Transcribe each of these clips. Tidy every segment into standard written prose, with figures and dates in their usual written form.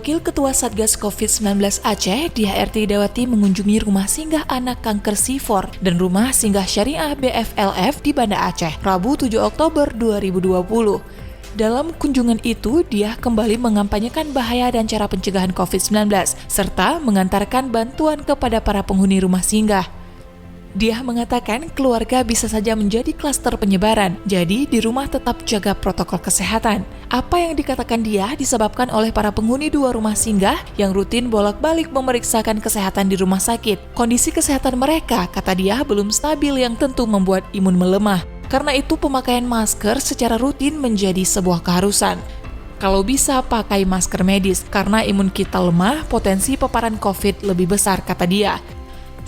Wakil Ketua Satgas COVID-19 Aceh, Diah Ertidawati mengunjungi rumah singgah anak kanker C4 dan rumah singgah syariah BFLF di Banda Aceh, Rabu 7 Oktober 2020. Dalam kunjungan itu, Diah kembali mengampanyekan bahaya dan cara pencegahan COVID-19, serta mengantarkan bantuan kepada para penghuni rumah singgah. Diah mengatakan keluarga bisa saja menjadi klaster penyebaran, jadi di rumah tetap jaga protokol kesehatan. Apa yang dikatakan Diah disebabkan oleh para penghuni dua rumah singgah yang rutin bolak-balik memeriksakan kesehatan di rumah sakit. Kondisi kesehatan mereka, kata Diah, belum stabil yang tentu membuat imun melemah. Karena itu pemakaian masker secara rutin menjadi sebuah keharusan. Kalau bisa pakai masker medis, karena imun kita lemah, potensi paparan COVID lebih besar, kata Diah.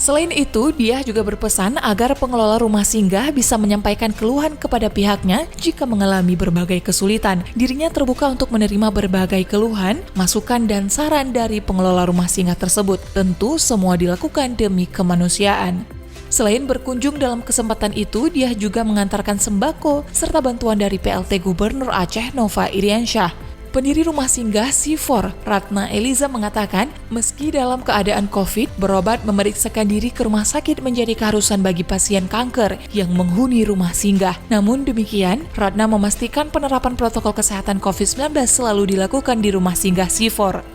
Selain itu, Diah juga berpesan agar pengelola rumah singgah bisa menyampaikan keluhan kepada pihaknya jika mengalami berbagai kesulitan. Dirinya terbuka untuk menerima berbagai keluhan, masukan, dan saran dari pengelola rumah singgah tersebut. Tentu semua dilakukan demi kemanusiaan. Selain berkunjung dalam kesempatan itu, Diah juga mengantarkan sembako serta bantuan dari PLT Gubernur Aceh Nova Iriansyah. Pendiri rumah singgah C4, Ratna Eliza mengatakan, meski dalam keadaan COVID, berobat memeriksakan diri ke rumah sakit menjadi keharusan bagi pasien kanker yang menghuni rumah singgah. Namun demikian, Ratna memastikan penerapan protokol kesehatan COVID-19 selalu dilakukan di rumah singgah C4.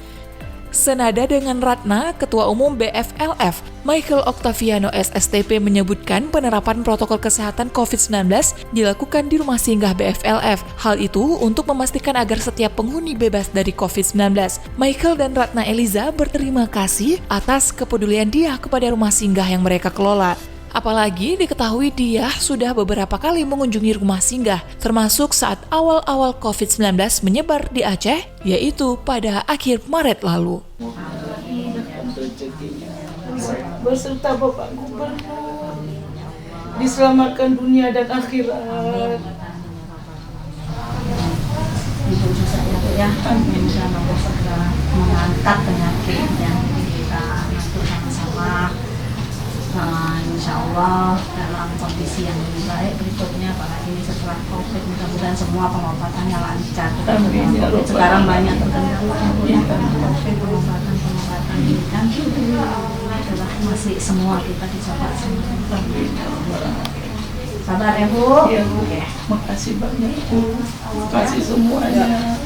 Senada dengan Ratna, Ketua Umum BFLF, Michael Octaviano SSTP menyebutkan penerapan protokol kesehatan COVID-19 dilakukan di rumah singgah BFLF. Hal itu untuk memastikan agar setiap penghuni bebas dari COVID-19. Michael dan Ratna Eliza berterima kasih atas kepedulian Diah kepada rumah singgah yang mereka kelola. Apalagi diketahui Diah sudah beberapa kali mengunjungi rumah singgah, termasuk saat awal-awal COVID-19 menyebar di Aceh, yaitu pada akhir Maret lalu. Beserta Bapak Gubernur, diselamatkan dunia dan akhirat. Ibu juga ya, semoga segera mengangkat penyakit yang kita atur sama-sama. Insya Allah dalam kondisi yang lebih baik berikutnya, apalagi setelah COVID, mudah-mudahan semua pengobatannya lancar. Sekarang banyak terkendala COVID, pengobatan ini kan adalah masih semua kita dicoba semua. Sabar ya Bu. Ya Bu, makasih banyak Bu, makasih semuanya.